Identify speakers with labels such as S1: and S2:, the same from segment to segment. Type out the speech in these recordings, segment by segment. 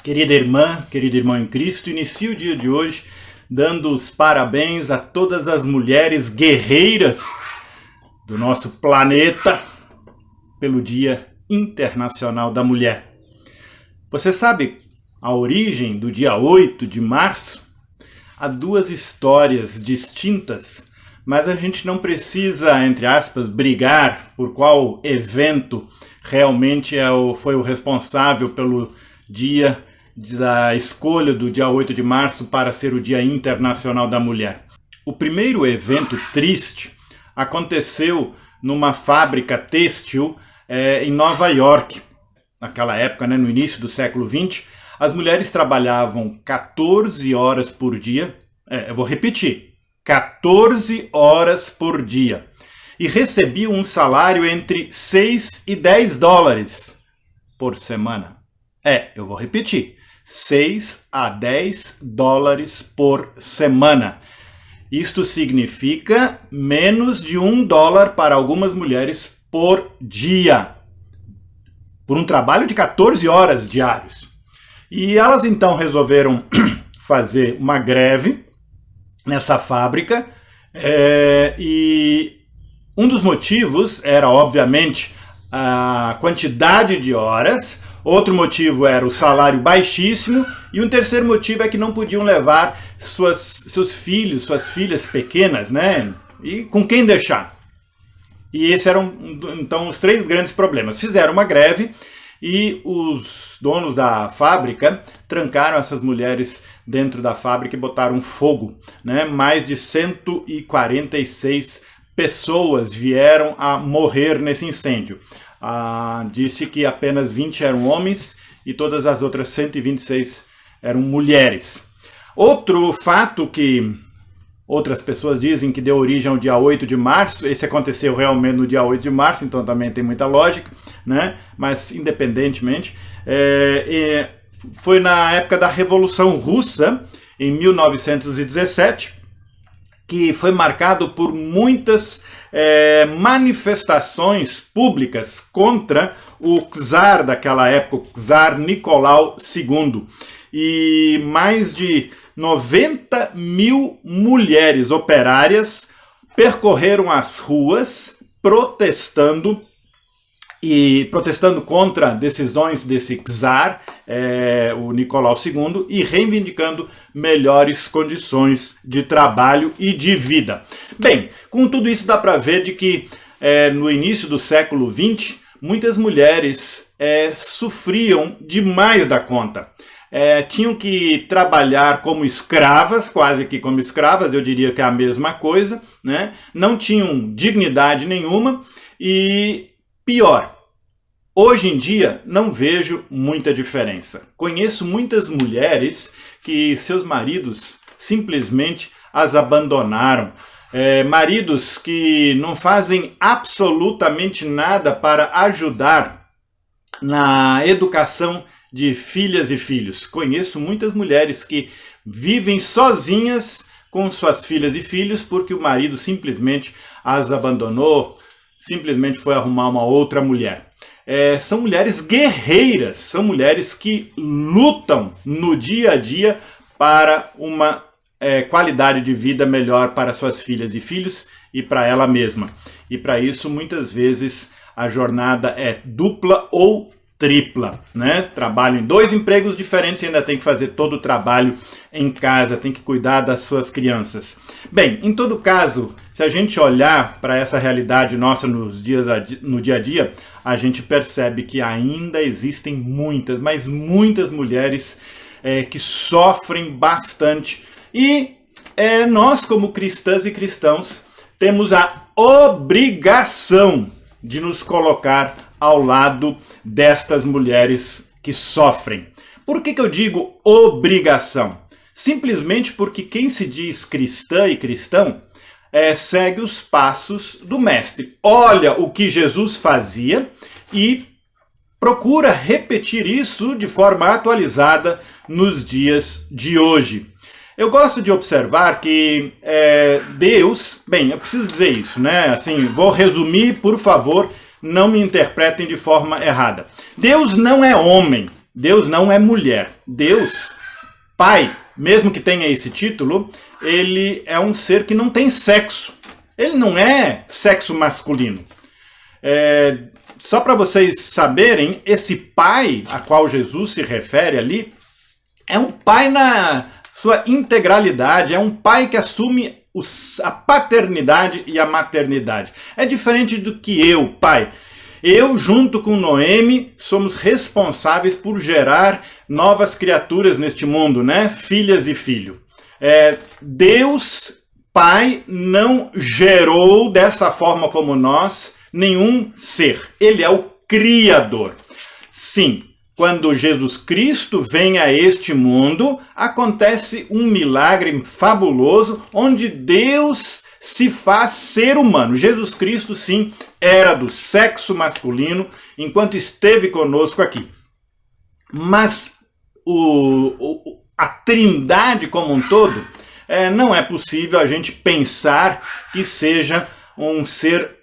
S1: Querido irmão em Cristo, inicio o dia de hoje dando os parabéns a todas as mulheres guerreiras do nosso planeta pelo Dia Internacional da Mulher. Você sabe a origem do dia 8 de março? Há duas histórias distintas, mas a gente não precisa, entre aspas, brigar por qual evento realmente foi o responsável pelo dia da escolha do dia 8 de março para ser o Dia Internacional da Mulher. O primeiro evento triste aconteceu numa fábrica têxtil em Nova York. Naquela época, no início do século XX, as mulheres trabalhavam 14 horas por dia. Eu vou repetir, 14 horas por dia. E recebiam um salário entre 6 e 10 dólares por semana. Eu vou repetir. 6 a 10 dólares por semana. Isto significa menos de $1 para algumas mulheres por dia. Por um trabalho de 14 horas diários. E elas então resolveram fazer uma greve nessa fábrica. E um dos motivos era, obviamente, a quantidade de horas. Outro motivo era o salário baixíssimo. E um terceiro motivo é que não podiam levar seus filhos, suas filhas pequenas, E com quem deixar? E esses eram, então, os três grandes problemas. Fizeram uma greve e os donos da fábrica trancaram essas mulheres dentro da fábrica e botaram fogo. Mais de 146 pessoas vieram a morrer nesse incêndio. Disse que apenas 20 eram homens e todas as outras 126 eram mulheres. Outro fato que outras pessoas dizem que deu origem ao dia 8 de março, esse aconteceu realmente no dia 8 de março, então também tem muita lógica, Mas independentemente, foi na época da Revolução Russa, em 1917, que foi marcado por muitas manifestações públicas contra o czar daquela época, o czar Nicolau II. E mais de 90 mil mulheres operárias percorreram as ruas protestando contra decisões desse czar, o Nicolau II, e reivindicando melhores condições de trabalho e de vida. Bem, com tudo isso dá para ver de que no início do século XX, muitas mulheres sofriam demais da conta. Tinham que trabalhar como escravas, quase que como escravas, eu diria que é a mesma coisa, Não tinham dignidade nenhuma e, pior, hoje em dia não vejo muita diferença. Conheço muitas mulheres que seus maridos simplesmente as abandonaram. Maridos que não fazem absolutamente nada para ajudar na educação de filhas e filhos. Conheço muitas mulheres que vivem sozinhas com suas filhas e filhos porque o marido simplesmente as abandonou, simplesmente foi arrumar uma outra mulher. São mulheres guerreiras, são mulheres que lutam no dia a dia para uma qualidade de vida melhor para suas filhas e filhos e para ela mesma. E para isso, muitas vezes, a jornada é dupla ou tripla, Trabalho em 2 empregos diferentes e ainda tem que fazer todo o trabalho em casa, tem que cuidar das suas crianças. Bem, em todo caso, se a gente olhar para essa realidade nossa no dia a dia, a gente percebe que ainda existem muitas, mas muitas mulheres que sofrem bastante. E nós, como cristãs e cristãos, temos a obrigação de nos colocar ao lado destas mulheres que sofrem. Por que eu digo obrigação? Simplesmente porque quem se diz cristã e cristão segue os passos do Mestre. Olha o que Jesus fazia e procura repetir isso de forma atualizada nos dias de hoje. Eu gosto de observar que Deus... Bem, eu preciso dizer isso, Assim, vou resumir, por favor, não me interpretem de forma errada. Deus não é homem. Deus não é mulher. Deus, Pai, mesmo que tenha esse título, ele é um ser que não tem sexo. Ele não é sexo masculino. Só para vocês saberem, esse pai a qual Jesus se refere ali é um pai na sua integralidade, é um pai que assume a paternidade e a maternidade. É diferente do que eu, pai. Eu, junto com Noemi, somos responsáveis por gerar novas criaturas neste mundo, né? Filhas e filho. Deus, Pai, não gerou dessa forma como nós nenhum ser. Ele é o Criador. Sim, quando Jesus Cristo vem a este mundo, acontece um milagre fabuloso onde Deus se faz ser humano. Jesus Cristo, sim, era do sexo masculino enquanto esteve conosco aqui. Mas a trindade como um todo, não é possível a gente pensar que seja um ser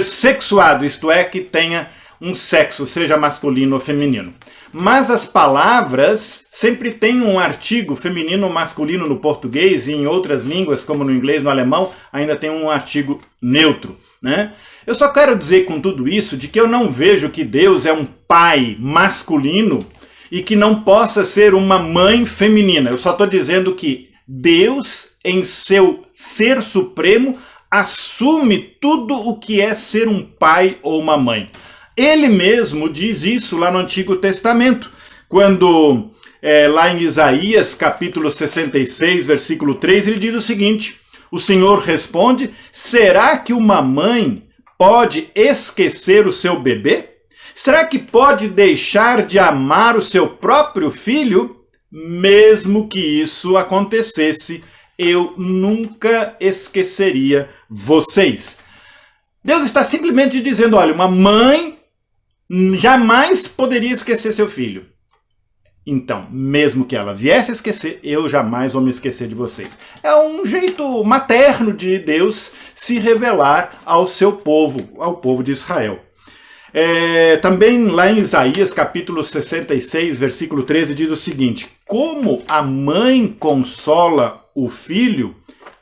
S1: sexuado, isto é, que tenha um sexo, seja masculino ou feminino. Mas as palavras sempre têm um artigo feminino ou masculino no português e em outras línguas, como no inglês, no alemão, ainda tem um artigo neutro, né? Eu só quero dizer com tudo isso de que eu não vejo que Deus é um pai masculino e que não possa ser uma mãe feminina. Eu só estou dizendo que Deus, em seu ser supremo, assume tudo o que é ser um pai ou uma mãe. Ele mesmo diz isso lá no Antigo Testamento, quando lá em Isaías, capítulo 66, versículo 3, ele diz o seguinte: o Senhor responde, será que uma mãe pode esquecer o seu bebê? Será que pode deixar de amar o seu próprio filho? Mesmo que isso acontecesse, eu nunca esqueceria vocês. Deus está simplesmente dizendo, olha, uma mãe jamais poderia esquecer seu filho. Então, mesmo que ela viesse a esquecer, eu jamais vou me esquecer de vocês. É um jeito materno de Deus se revelar ao seu povo, ao povo de Israel. Também lá em Isaías, capítulo 66, versículo 13, diz o seguinte: como a mãe consola o filho,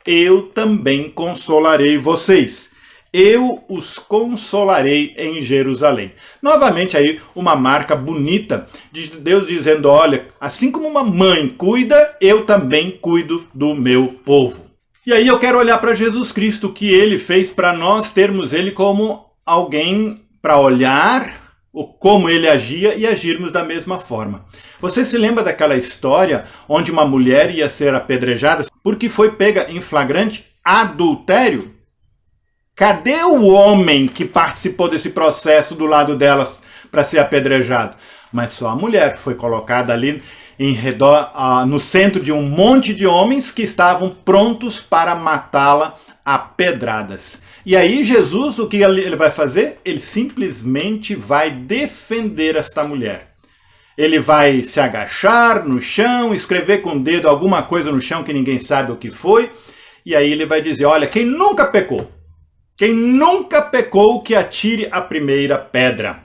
S1: eu também consolarei vocês. Eu os consolarei em Jerusalém. Novamente aí uma marca bonita de Deus dizendo, olha, assim como uma mãe cuida, eu também cuido do meu povo. E aí eu quero olhar para Jesus Cristo, o que ele fez para nós termos ele como alguém para olhar como ele agia e agirmos da mesma forma. Você se lembra daquela história onde uma mulher ia ser apedrejada porque foi pega em flagrante adultério? Cadê o homem que participou desse processo do lado delas para ser apedrejado? Mas só a mulher foi colocada ali em redor, no centro de um monte de homens que estavam prontos para matá-la a pedradas. E aí Jesus, o que ele vai fazer? Ele simplesmente vai defender esta mulher. Ele vai se agachar no chão, escrever com o dedo alguma coisa no chão que ninguém sabe o que foi, e aí ele vai dizer, olha, quem nunca pecou que atire a primeira pedra.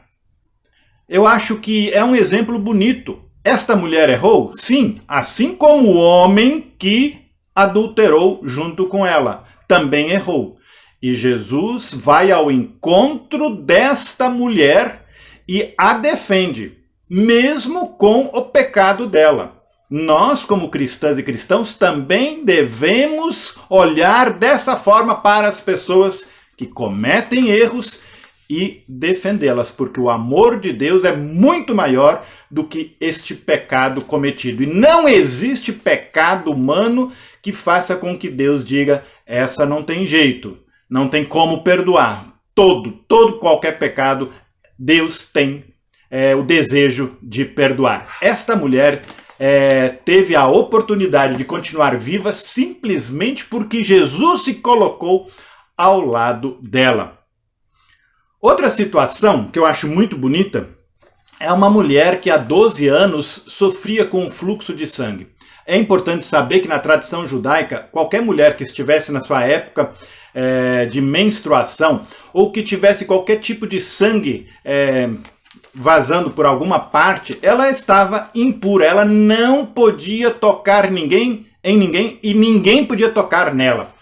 S1: Eu acho que é um exemplo bonito. Esta mulher errou? Sim, assim como o homem que adulterou junto com ela também errou. E Jesus vai ao encontro desta mulher e a defende, mesmo com o pecado dela. Nós, como cristãs e cristãos, também devemos olhar dessa forma para as pessoas que cometem erros e defendê-las, porque o amor de Deus é muito maior do que este pecado cometido. E não existe pecado humano que faça com que Deus diga, essa não tem jeito, não tem como perdoar. Qualquer pecado, Deus tem o desejo de perdoar. Esta mulher teve a oportunidade de continuar viva simplesmente porque Jesus se colocou ao lado dela. Outra situação que eu acho muito bonita é uma mulher que há 12 anos sofria com um fluxo de sangue. É importante saber que na tradição judaica, qualquer mulher que estivesse na sua época de menstruação ou que tivesse qualquer tipo de sangue vazando por alguma parte, ela estava impura, ela não podia tocar em ninguém e ninguém podia tocar nela.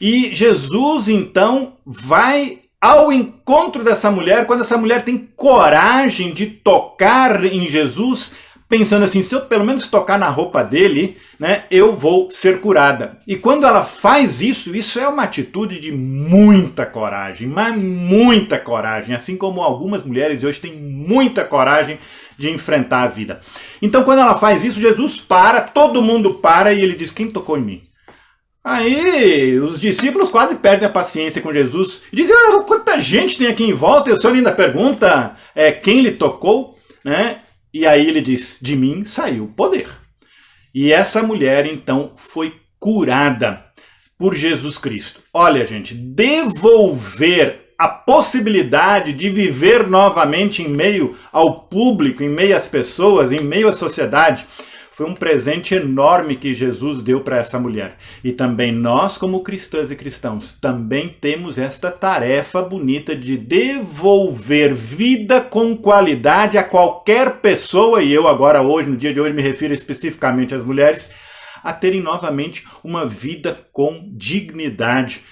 S1: E Jesus então vai ao encontro dessa mulher, quando essa mulher tem coragem de tocar em Jesus, pensando assim, se eu pelo menos tocar na roupa dele, né, eu vou ser curada. E quando ela faz isso, isso é uma atitude de muita coragem, mas muita coragem, assim como algumas mulheres hoje têm muita coragem de enfrentar a vida. Então quando ela faz isso, Jesus para, todo mundo para e ele diz, quem tocou em mim? Aí os discípulos quase perdem a paciência com Jesus e dizem, olha, quanta gente tem aqui em volta, e o senhor ainda pergunta quem lhe tocou, né? E aí ele diz, de mim saiu o poder. E essa mulher então foi curada por Jesus Cristo. Olha, gente, devolver a possibilidade de viver novamente em meio ao público, em meio às pessoas, em meio à sociedade, foi um presente enorme que Jesus deu para essa mulher. E também nós, como cristãs e cristãos, também temos esta tarefa bonita de devolver vida com qualidade a qualquer pessoa, e eu agora hoje, no dia de hoje, me refiro especificamente às mulheres, a terem novamente uma vida com dignidade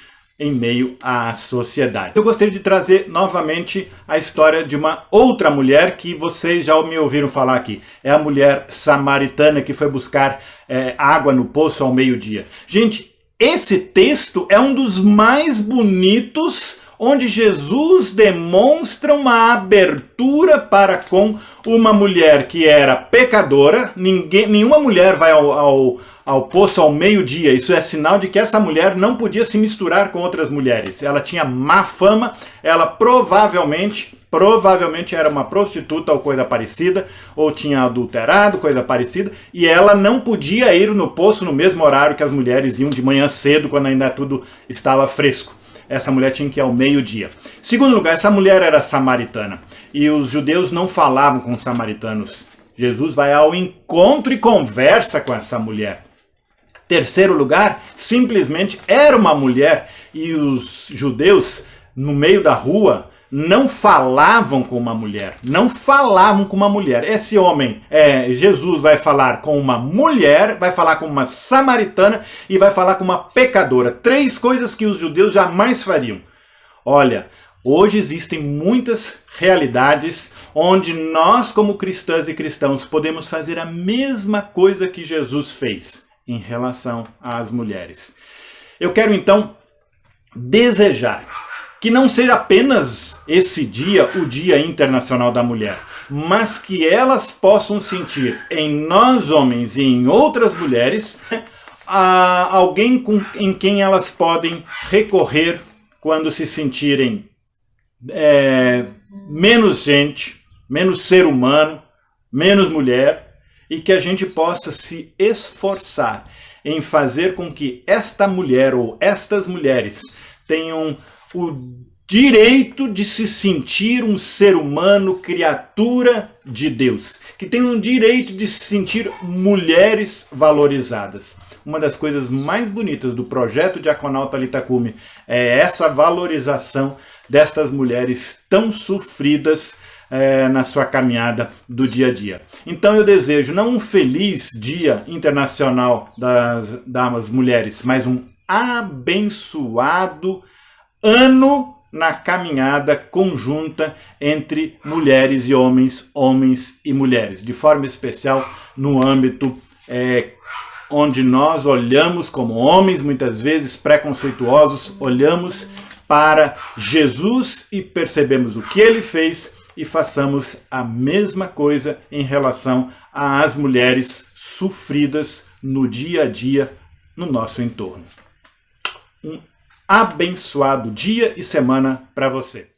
S1: em meio à sociedade. Eu gostaria de trazer novamente a história de uma outra mulher que vocês já me ouviram falar aqui. É a mulher samaritana que foi buscar água no poço ao meio-dia. Gente, esse texto é um dos mais bonitos, onde Jesus demonstra uma abertura para com uma mulher que era pecadora. Nenhuma mulher vai ao poço ao meio-dia. Isso é sinal de que essa mulher não podia se misturar com outras mulheres. Ela tinha má fama, ela provavelmente era uma prostituta ou coisa parecida, ou tinha adulterado, coisa parecida, e ela não podia ir no poço no mesmo horário que as mulheres iam de manhã cedo, quando ainda tudo estava fresco. Essa mulher tinha que ir ao meio-dia. Segundo lugar, essa mulher era samaritana, e os judeus não falavam com os samaritanos. Jesus vai ao encontro e conversa com essa mulher. Terceiro lugar, simplesmente era uma mulher, e os judeus, no meio da rua, não falavam com uma mulher. Não falavam com uma mulher. Esse homem, Jesus, vai falar com uma mulher, vai falar com uma samaritana e vai falar com uma pecadora. 3 coisas que os judeus jamais fariam. Olha, hoje existem muitas realidades onde nós, como cristãs e cristãos, podemos fazer a mesma coisa que Jesus fez em relação às mulheres. Eu quero então desejar que não seja apenas esse dia, o Dia Internacional da Mulher, mas que elas possam sentir em nós homens e em outras mulheres alguém em quem elas podem recorrer quando se sentirem menos gente, menos ser humano, menos mulher, e que a gente possa se esforçar em fazer com que esta mulher ou estas mulheres tenham o direito de se sentir um ser humano, criatura de Deus, que tenham o direito de se sentir mulheres valorizadas. Uma das coisas mais bonitas do projeto Diaconal Thalita Cumy é essa valorização destas mulheres tão sofridas na sua caminhada do dia a dia. Então eu desejo não um feliz Dia Internacional das Mulheres, mas um abençoado ano na caminhada conjunta entre mulheres e homens, homens e mulheres, de forma especial no âmbito onde nós olhamos como homens, muitas vezes preconceituosos, olhamos para Jesus e percebemos o que ele fez e façamos a mesma coisa em relação às mulheres sofridas no dia a dia no nosso entorno. Um abençoado dia e semana para você.